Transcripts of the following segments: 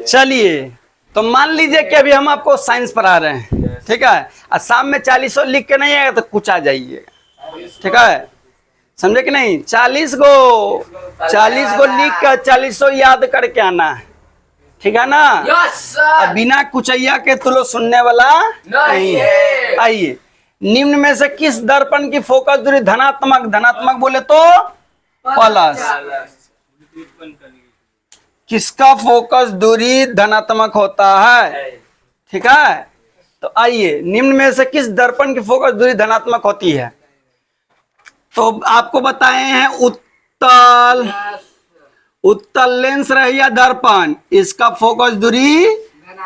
चलिए, तो मान लीजिए कि अभी हम आपको साइंस पढ़ा रहे हैं, ठीक है, और शाम में 40 लिख के नहीं आएगा तो कुछ आ जाइए, ठीक है, समझे कि नहीं। 40 गो लिख कर 40 याद करके आना है, ठीक है ना। अब बिना कुचैया के तो लो सुनने वाला नहीं है। आइए, निम्न में से किस दर्पण की फोकस दूरी धनात्मक बोले तो प्लस, किसका फोकस दूरी धनात्मक होता है, ठीक है। तो आइए, निम्न में से किस दर्पण की फोकस दूरी धनात्मक होती है। तो आपको बताए हैं उत्तल लेंस रहे या दर्पण, इसका फोकस दूरी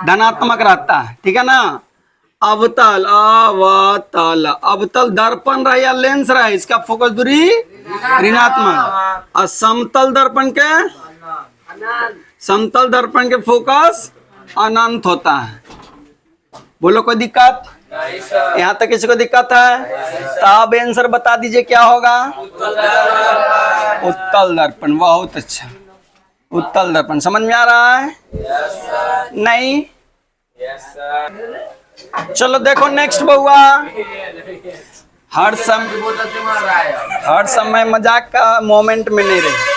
धनात्मक रहता है, ठीक है ना। अवतल दर्पण रहे या लेंस रहे, इसका फोकस दूरी ऋणात्मक। और समतल दर्पण के फोकस अनंत होता है। बोलो कोई दिक्कत? यहाँ तक किसी को दिक्कत है तो आप आंसर बता दीजिए क्या होगा। उत्तल दर्पण, बहुत अच्छा। उत्तल दर्पण समझ में आ रहा है? नहीं? चलो देखो नेक्स्ट बउआ। हर समय मजाक का मोमेंट में नहीं रहे।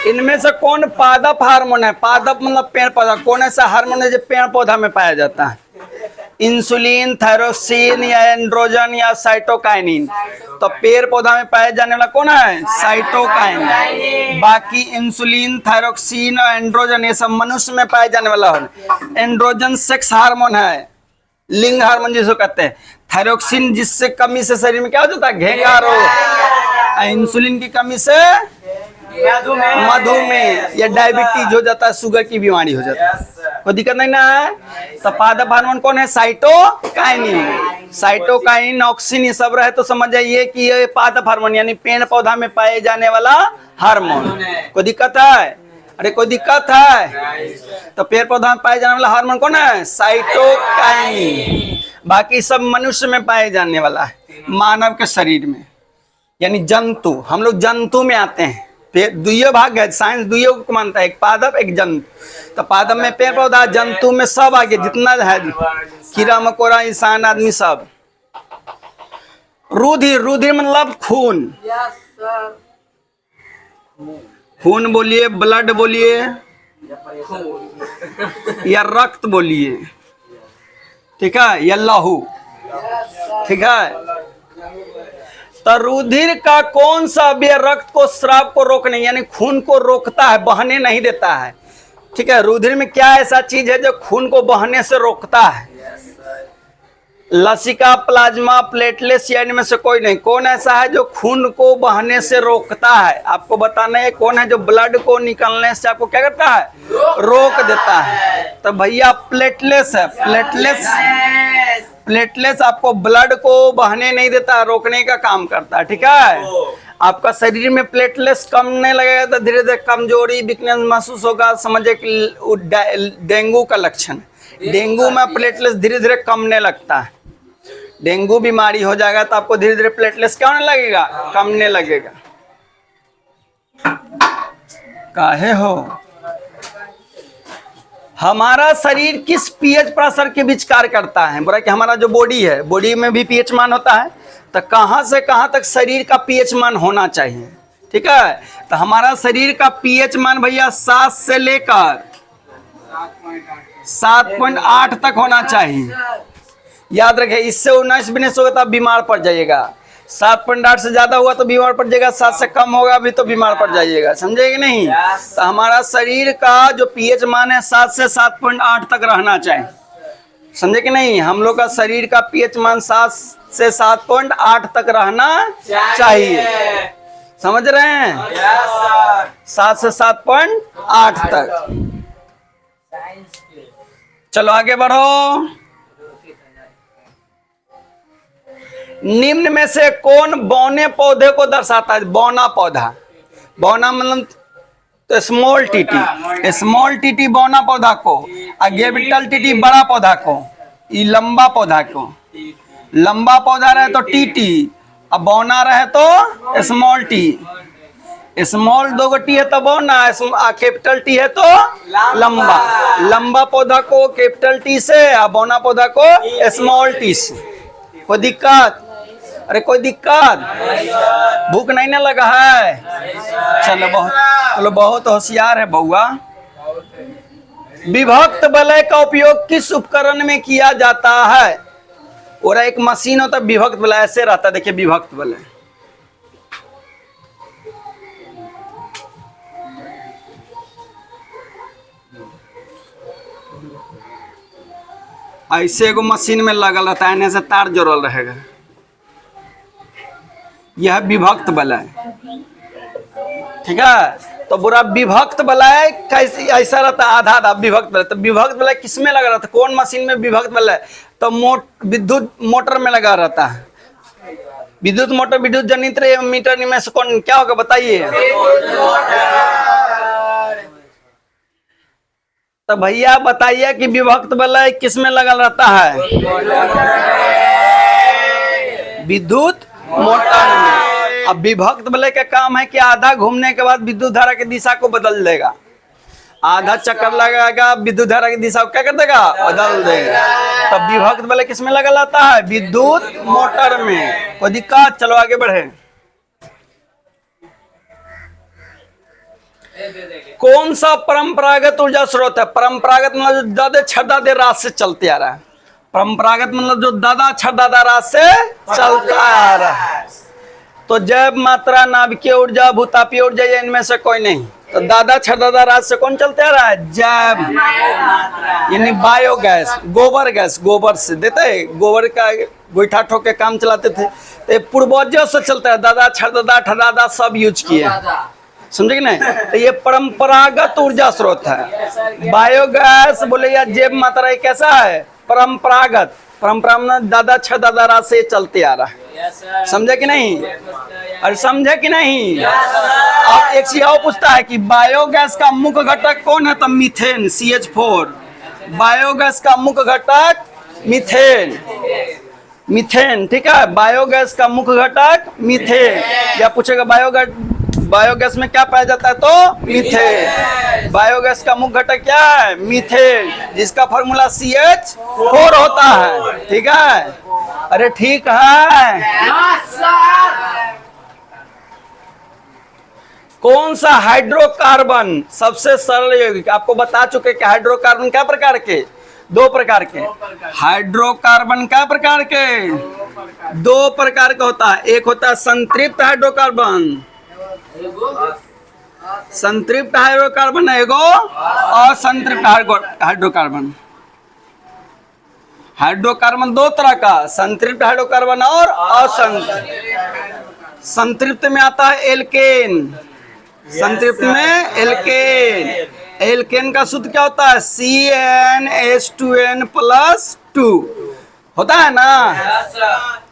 इनमें से कौन पादप हार्मोन है? पादप मतलब पेड़ पौधा। कौन ऐसा हार्मोन है जो पेड़ पौधा में पाया जाता है? इंसुलिन, थायरोक्सिन या एंड्रोजन या साइटोकाइनिन। तो पेड़ पौधा में पाया जाने वाला कौन है? साइटोकाइनिन। बाकी इंसुलिन, थायरोक्सिन और एंड्रोजन ये सब मनुष्य में पाए जाने वाला है। एंड्रोजन सेक्स हार्मोन है, लिंग हार्मोन जिसको कहते हैं। थायरोक्सिन जिससे कमी से शरीर में क्या हो जाता है? घेंघा रोग। इंसुलिन की कमी से मधुमेह या डायबिटीज हो जाता है, शुगर की बीमारी हो जाता है। कोई दिक्कत नहीं ना है। तो पादप हार्मोन कौन है? साइटोकाइनिन। साइटोकाइनिन, ऑक्सिन ये सब रहे तो समझ जाइए कि ये पादप हार्मोन यानी पेड़ पौधा में पाए जाने वाला हार्मोन। कोई दिक्कत है? अरे कोई दिक्कत है? तो पेड़ पौधा में पाए जाने वाला हार्मोन कौन है? साइटोकाइनिन। बाकी सब मनुष्य में पाए जाने वाला है, मानव के शरीर में, यानी जंतु। हम लोग जंतु में आते हैं। दुइयो भाग है, साइंस दुइयो को मानता है, एक पादप एक जंतु। तो पादप में पेड़ पौधा, जंतु में सब आगे जितना है, कीड़ा मकोड़ा, इंसान, आदमी सब। रुधिर, रुधिर मतलब खून। खून बोलिए, ब्लड बोलिए या रक्त बोलिए, ठीक है, या लहू, ठीक है। तो रुधिर का कौन सा अवयव रक्त को स्राव को रोकने यानी खून को रोकता है, बहने नहीं देता है, ठीक है। रुधिर में क्या ऐसा चीज है जो खून को बहने से रोकता है? लसिका, प्लाज्मा, प्लेटलेट्स या इनमें से कोई नहीं। कौन ऐसा है जो खून को बहने से रोकता है? आपको बताना है कौन है जो ब्लड को निकलने से आपको क्या करता है? रोक देता है। तो भैया प्लेटलेट्स है। प्लेटलेट्स आपको ब्लड को बहने नहीं देता, रोकने का काम करता है, ठीक है। आपका शरीर में प्लेटलेट्स कमने लगेगा तो धीरे धीरे कमजोरी, वीकनेस महसूस होगा, समझे कि डेंगू का लक्षण। डेंगू में प्लेटलेट्स धीरे धीरे कमने लगता है। डेंगू बीमारी हो जाएगा तो आपको धीरे धीरे प्लेटलेट्स क्या होने लगेगा? कमने लगेगा। काहे हो? हमारा शरीर किस पीएच प्रेशर के बीच कार्य करता है? बोला कि हमारा जो बॉडी है, बॉडी में भी पीएच मान होता है। तो कहां से कहां तक शरीर का पीएच मान होना चाहिए, ठीक है। तो हमारा शरीर का पीएच मान भैया 7 से लेकर 7.8 तक होना चाहिए। याद रखें, इससे 19 बिनेस होगा तो आप बीमार पड़ जाइएगा। 7.8 से ज्यादा हुआ तो बीमार पड़ जाएगा, 7 से कम होगा भी तो बीमार पड़ जाइएगा, समझे कि नहीं। तो हमारा शरीर का जो पीएच मान है 7 से 7.8 तक रहना चाहिए, समझे कि नहीं। हम लोग का शरीर का पीएच मान 7 से 7.8 तक रहना चाहिए, समझ रहे हैं? 7 से 7.8 तक। चलो आगे बढ़ो। निम्न में से कौन बौने पौधे को दर्शाता है? बौना पौधा, बौना मतलब तो स्मॉल टीटी, स्मॉल टीटी बौना पौधा को, और कैपिटल टीटी बड़ा पौधा को, ये लंबा पौधा को। लंबा पौधा रहे तो टीटी, अब बौना रहे तो स्मॉल टी। स्मॉल दो टी है तब हो ना, कैपिटल टी है तो लंबा। लंबा पौधा को कैपिटल टी से, बौना पौधा को स्मॉल टी से। कोई दिक्कत? अरे कोई दिक्कत? भूख नहीं ना लगा है? चलो बहुत होशियार है बउआ। विभक्त वलय का उपयोग किस उपकरण में किया जाता है? और एक मशीन होता है विभक्त वलय, ऐसे रहता है, देखिए विभक्त वलय। ऐसे एगो मशीन में लगल रहता है, एने से तार जोड़ल रहेगा, यह विभक्त वलय। ठीक है, तो बुरा विभक्त वलय कैसे ऐसा रहता है, आधा आधा विभक्त वलय। तो विभक्त वलय किसमें लगा रहता है? कौन मशीन में विभक्त वलय? तो विद्युत मोटर में लगा रहता है। विद्युत मोटर, विद्युत जनित्र मीटर में से कौन क्या होगा बताइए? तो भैया बताइए कि विभक्त वलय किसमें लगा रहता है? विद्युत मोटर में। अब विभक्त वलय का काम है कि आधा घूमने के बाद विद्युत धारा की दिशा को बदल देगा। आधा चक्कर लगाएगा, विद्युत धारा की दिशा को क्या कर देगा? बदल देगा। तब विभक्त वलय किसमें लगा रहता है? विद्युत मोटर में। कोई दिक्कत? चलो आगे बढ़े। कौन सा परंपरागत ऊर्जा स्रोत है? परंपरागत मतलब ज्यादा छदादे रात से चलते आ रहा है। परंपरागत मतलब जो दादा छदादा रात से चलता आ रहा है। तो जैव मात्रा, नाभिकीय ऊर्जा, भूतापीय ऊर्जा, ये इनमें से कोई नहीं। तो दादा छदादा रात से कौन चलते आ रहा है? जैव, यानी बायोगैस, गोबर गैस। गोबर से देते है, गोबर का गोईठा ठोक के काम चलाते थे। तो पूर्वजों से चलता है, दादा छदादा ठदादा सब यूज किए, समझे कि नहीं? तो ये परंपरागत ऊर्जा स्रोत है। बायोगैस बोले या जैव मात्रा कैसा है? परंपरागत। परंपरा में दादा छदादा रात से चलते आ रहा है, समझे कि नहीं? और समझे कि नहीं? अब एक चीज और पूछता है कि बायोगैस का मुख्य घटक कौन है? तो मीथेन, CH4। बायोगैस का मुख्य घटक मीथेन। मीथेन, ठीक है, बायोगैस का मुख्य घटक मीथेन। या पूछेगा बायोगैस में क्या पाया जाता है? तो मीथेन। बायोगैस का मुख्य घटक क्या है? मीथेन, जिसका फॉर्मूला CH4 होता है। ठीक है, अरे ठीक है। कौन सा हाइड्रोकार्बन सबसे सरल यौगिक? आपको बता चुके कि हाइड्रोकार्बन क्या प्रकार के? दो प्रकार के। हाइड्रोकार्बन क्या प्रकार के? दो प्रकार का होता है। एक होता है संतृप्त हाइड्रोकार्बन, संतृप्त हाइड्रोकार्बन है एगो, असंतृप्त हाइड्रोकार्बन। हाइड्रोकार्बन दो तरह का, संतृप्त हाइड्रोकार्बन और असंतृप्त। संतृप्त में आता है एल्केन, संतृप्त में एल्केन। एल्केन का सूत्र क्या होता है? CnH2n+2 होता है ना।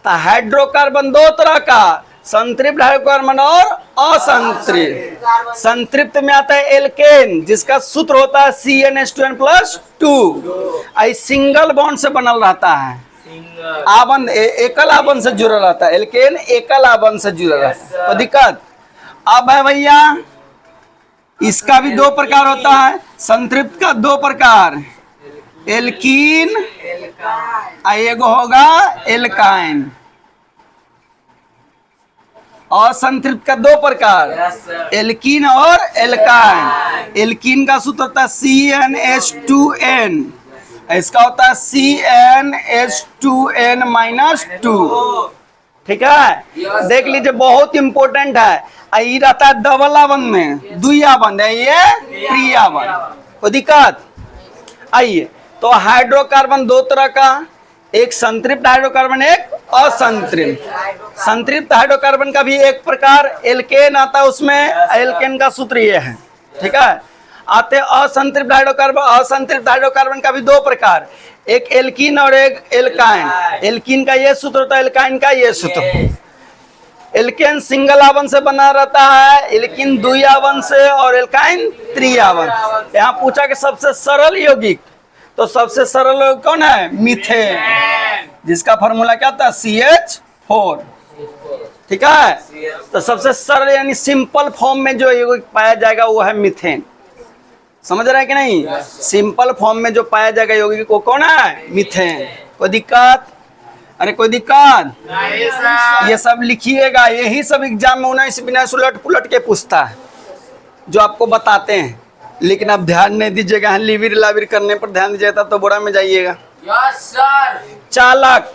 तो हाइड्रोकार्बन दो तरह का, संतृप्त हाइड्रोकार्बन और असंतृप्त। संतृप्त में आता है एल्केन, जिसका सूत्र होता है CnH2n+2। सिंगल बॉन्ड से बनल रहता है, आबंध, एकल आबंध से जुड़ा रहता है। एल्केन एकल आबंध से जुड़ा रहता है। तो दिक्कत अब है भैया, इसका भी दो प्रकार होता है। संतृप्त का दो प्रकार, एल्कीन, एगो होगा एल्काइन। और संतृप्त का दो प्रकार, एल्कीन और एल्काइन। एल्कीन का सूत्र होता है CnH2n, इसका होता है CnH2n-2। ठीक है, देख लीजिए, बहुत इंपॉर्टेंट है। ये रहता है डबल आबंध में, दुई आबंध है, ये त्रिआबंध। कोई दिक्कत? आइए, तो हाइड्रोकार्बन दो तरह का, एक संतृप्त हाइड्रोकार्बन, एक असंतृप्त। संतृप्त हाइड्रोकार्बन का भी एक प्रकार एल्केन आता है, उसमें एल्केन का सूत्र ये है। ठीक है, आते असंतृप्त हाइड्रोकार्बन। असंतृप्त हाइड्रोकार्बन का भी दो प्रकार, एक एल्कीन और एक एल्काइन। एल्कीन का ये सूत्र होता है, एल्काइन का ये सूत्र। एल्केन सिंगल आबंध से बना रहता है, एल्कीन दुई आबंध से, और एल्काइन त्रिआबंध। यहाँ पूछा कि सबसे सरल यौगिक, तो सबसे सरल यौगिक कौन है? मीथेन, जिसका फॉर्मूला क्या होता है? CH4। ठीक है। तो सबसे सरल यानी सिंपल फॉर्म में जो यौगिक पाया जाएगा वो है मीथेन। समझ रहा है कि नहीं? सिंपल फॉर्म में जो पाया जाएगा यौगिक वो कौन है? मीथेन। कोई दिक्कत? अरे कोई दिक्कत? ये सब लिखिएगा, यही सब एग्जाम में 19 उलट पुलट के पूछता है जो आपको बताते हैं, लेकिन आप ध्यान नहीं दीजिएगा। लिविर लाविर करने पर ध्यान दीजिएगा तो बुरा में जाइएगा। Yes sir. चालक,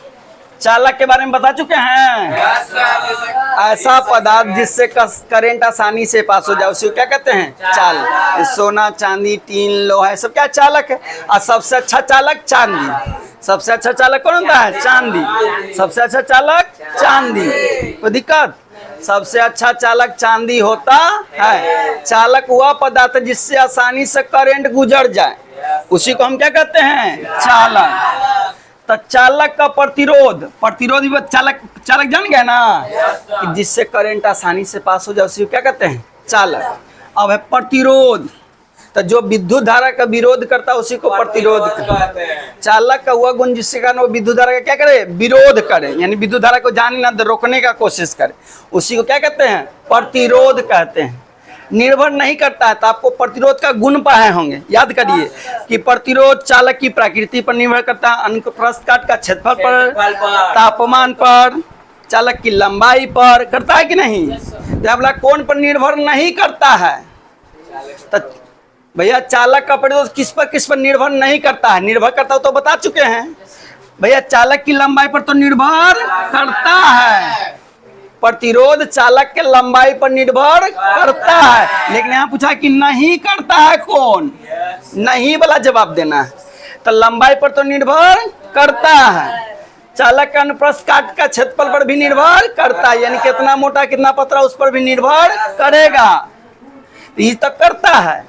चालक के बारे में बता चुके हैं। Yes sir. ऐसा पदार्थ जिससे करंट आसानी से पास हो जाए उसे क्या कहते हैं? चालक। सोना, चांदी, टीन, लोहा सब क्या चालक है। और सबसे अच्छा चालक चांदी। सबसे अच्छा चालक कौन होता है? चांदी। सबसे अच्छा चालक चांदी। कोई दिक्कत? सबसे अच्छा चालक चांदी होता है। चालक वह पदार्थ जिससे आसानी से करंट गुजर जाए उसी को हम क्या कहते हैं? चालक। तो चालक का प्रतिरोध, प्रतिरोध भी चालक, चालक जान गए ना कि जिससे करंट आसानी से पास हो जाए उसी को क्या कहते हैं? चालक। अब है प्रतिरोध, तो जो विद्युत धारा का विरोध करता है उसी को प्रतिरोध कहते हैं। चालक का वह गुण जिसके कारण वो विद्युत धारा का क्या करे? विरोध करे, यानी विद्युत धारा को जाने ना दे, रोकने का कोशिश करे, उसी को क्या कहते हैं? प्रतिरोध कहते हैं। निर्भर नहीं करता है, तो आपको प्रतिरोध का गुण पाए होंगे, याद करिए कि प्रतिरोध चालक की प्रकृति पर निर्भर करता है, अनुप्रस्थ काट का क्षेत्रफल पर, तापमान पर, चालक की लंबाई पर, करता है कि नहीं? तो कौन पर निर्भर नहीं करता है? तो भैया चालक का प्रतिरोध किस पर निर्भर नहीं करता है? निर्भर करता हो तो बता चुके हैं भैया। चालक की लंबाई पर तो निर्भर करता है। प्रतिरोध चालक के लंबाई पर निर्भर करता है, लेकिन यहाँ पूछा कि नहीं करता है कौन? नहीं वाला जवाब देना है। तो लंबाई पर तो निर्भर करता है। चालक का अनुप्रस्थ काट का क्षेत्रफल पर भी निर्भर करता है, यानी कितना मोटा कितना पतला उस पर भी निर्भर करेगा, ये तो करता है।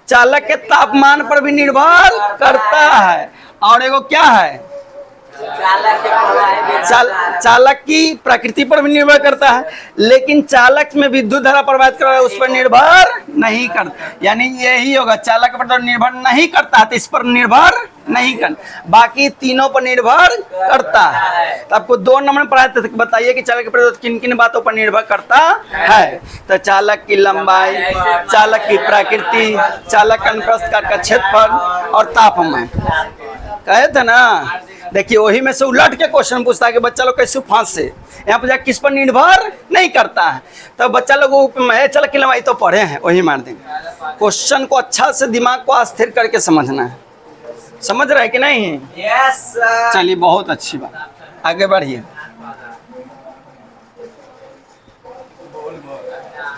चालक के तापमान पर भी निर्भर करता है। और एगो क्या है? चालक की प्रकृति पर भी निर्भर करता है, लेकिन चालक में विद्युत धारा प्रवाहित कर रहा है उस पर निर्भर नहीं करता, यानी यही होगा। चालक पर तो निर्भर नहीं करता है तो इस पर निर्भर नहीं करता, बाकी तीनों पर निर्भर करता है। तो आपको 2 नंबर पढ़ाए थे, बताइए कि चालक प्रतिरोध किन किन बातों पर निर्भर करता है? तो चालक की लंबाई, चालक की प्रकृति, चालक का अनुप्रस्थ काट का क्षेत्रफल और तापमान। कहे थे ना, देखिए वही में से उलट के क्वेश्चन पूछता है कि बच्चा लोग कैसे फांस से यहाँ पर किस पर निर्भर नहीं करता है। तो बच्चा लोग चालक की लंबाई तो पढ़े हैं, वही मार देंगे। क्वेश्चन को अच्छा से दिमाग को अस्थिर करके समझना है। समझ रहे कि नहीं? Yes sir. चलिए बहुत अच्छी बात, आगे बढ़िए।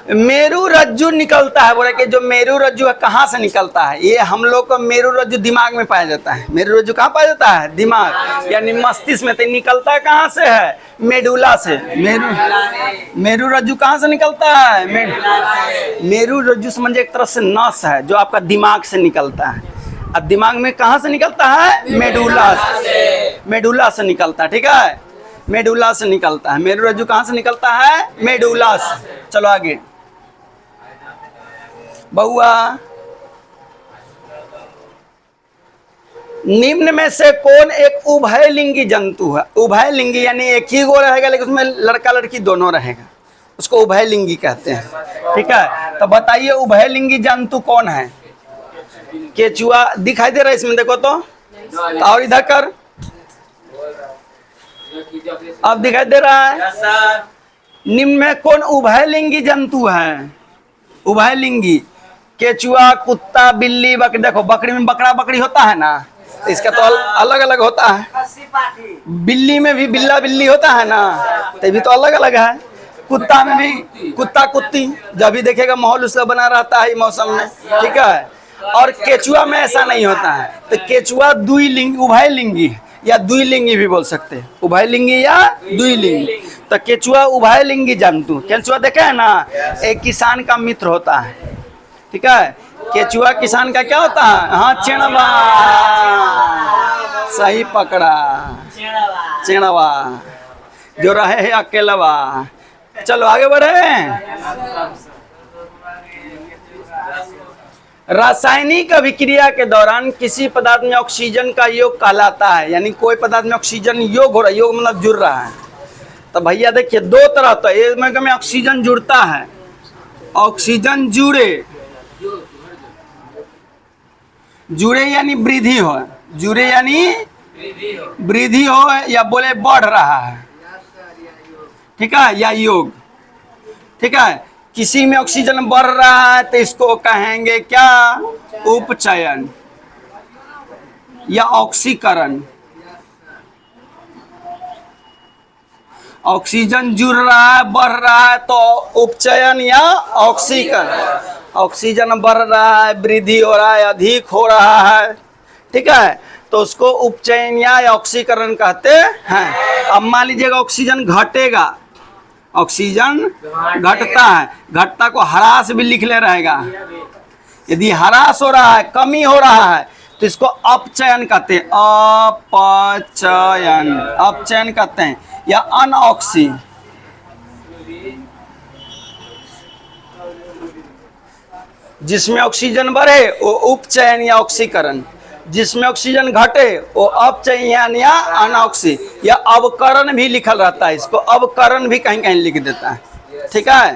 मेरु रज्जु निकलता है, बोले कि जो मेरु रज्जु है कहाँ से निकलता है? ये हम लोग का मेरु रज्जु दिमाग में पाया जाता है। मेरु रज्जु कहाँ पाया जाता है? दिमाग, यानी मस्तिष्क में। तो निकलता है कहाँ से है? मेडुला से। मेरु रज्जु कहाँ से निकलता है? मेरु रज्जु समझे एक तरह से नस है जो आपका दिमाग से निकलता है। अब दिमाग में कहाँ से निकलता है? मेडुला से। मेडुला से निकलता है, ठीक है? मेडुला से निकलता है। मेरु रज्जु कहाँ से निकलता है? मेडुला से। चलो आगे बहुआ, निम्न में से कौन एक उभयलिंगी जंतु है? उभयलिंगी यानी एक ही गो रहेगा लेकिन उसमें लड़का लड़की दोनों रहेगा, उसको उभयलिंगी कहते हैं, ठीक है? तो बताइए उभयलिंगी जंतु कौन है? केचुआ दिखाई दे रहा है इसमें, देखो तो, और इधर कर, अब दिखाई दे रहा है? निम्न में कौन उभयलिंगी जंतु है? उभयलिंगी केचुआ, कुत्ता, बिल्ली, बकरी। देखो बकरी में बकरा बकरी होता है ना, तो इसका तो अलग अलग होता है। बिल्ली में भी बिल्ला बिल्ली होता है ना, तो भी तो अलग अलग है। कुत्ता में भी कुत्ता कुत्ती, जब भी देखेगा माहौल उसका बना रहता है मौसम में, ठीक है? और केचुआ में ऐसा नहीं होता है। तो केचुआ द्विलिंगी, उभयलिंगी या द्विलिंगी भी बोल सकते हैं, उभयलिंगी या द्विलिंगी। तो केचुआ उभयलिंगी जंतु। केचुआ देखे है ना, एक किसान का मित्र होता है, ठीक है? केचुआ किसान का क्या होता है? हाँ, चेणवा, सही पकड़ा, चेणवा जो रहे है अकेलवा। चलो आगे बढ़े। रासायनिक अभिक्रिया के दौरान किसी पदार्थ में ऑक्सीजन का योग कहलाता है, यानी कोई पदार्थ में ऑक्सीजन योग हो रहा है, योग मतलब जुड़ रहा है, तो भैया देखिए दो तरह तो इसमें ऑक्सीजन जुड़ता है, ऑक्सीजन जुड़े यानी वृद्धि हो, जुड़े यानी वृद्धि हो या बोले बढ़ रहा है, ठीक है, या योग, ठीक है। किसी में ऑक्सीजन बढ़ रहा है तो इसको कहेंगे क्या, उपचयन या ऑक्सीकरण। ऑक्सीजन जुड़ रहा है, बढ़ रहा है तो उपचयन या ऑक्सीकरण। ऑक्सीजन बढ़ रहा है, वृद्धि हो रहा है, अधिक हो रहा है, ठीक है, तो उसको उपचयन या ऑक्सीकरण कहते हैं। अब मान लीजिएगा ऑक्सीजन घटेगा, ऑक्सीजन घटता है, घटता को ह्रास भी लिख ले रहेगा। यदि ह्रास हो रहा है, कमी हो रहा है तो इसको अपचयन कहते हैं, अपचयन, अपचयन कहते हैं या अनऑक्सी। जिसमें ऑक्सीजन बढ़े वो उपचयन या ऑक्सीकरण, जिसमें ऑक्सीजन घटे वो अपचयन या अनऑक्सी या अवकरण भी लिखल रहता है, इसको अवकरण भी कहीं कहीं लिख देता है, ठीक है।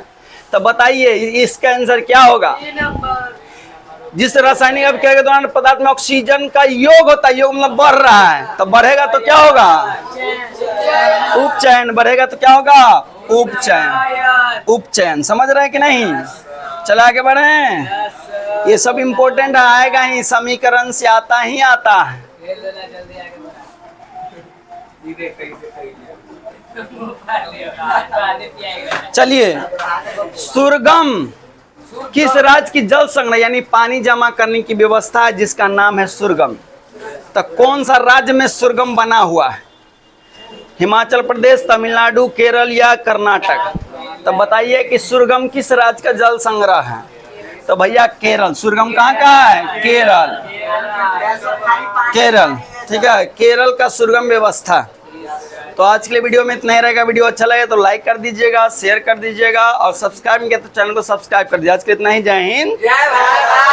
तो बताइए इसका आंसर क्या होगा। जिस रासायनिक अभिक्रिया के दौरान पदार्थ में ऑक्सीजन का योग होता है, योग मतलब बढ़ रहा है, तो बढ़ेगा तो क्या होगा, उपचयन, बढ़ेगा तो क्या होगा, उपचयन, उपचयन। समझ रहे हैं कि नहीं। चला आगे बढ़े, ये सब इम्पोर्टेंट आएगा ही, समीकरण से आता ही आता है। चलिए, सुरगम किस राज्य की जल संग्रह यानी पानी जमा करने की व्यवस्था है जिसका नाम है सुरगम। तो कौन सा राज्य में सुरगम बना हुआ है, हिमाचल प्रदेश, तमिलनाडु, केरल या कर्नाटक। तो बताइए कि सुरगम किस राज्य का जल संग्रह है। तो भैया केरल, सुरगम कहाँ का है, केरल, केरल, ठीक है, केरल का सुरगम व्यवस्था। तो आज के लिए वीडियो में इतना ही रहेगा। वीडियो अच्छा लगे तो लाइक कर दीजिएगा, शेयर कर दीजिएगा और सब्सक्राइब नहीं किया तो चैनल को सब्सक्राइब कर दीजिए। आज के लिए इतना ही, जय हिंद, जय भारत।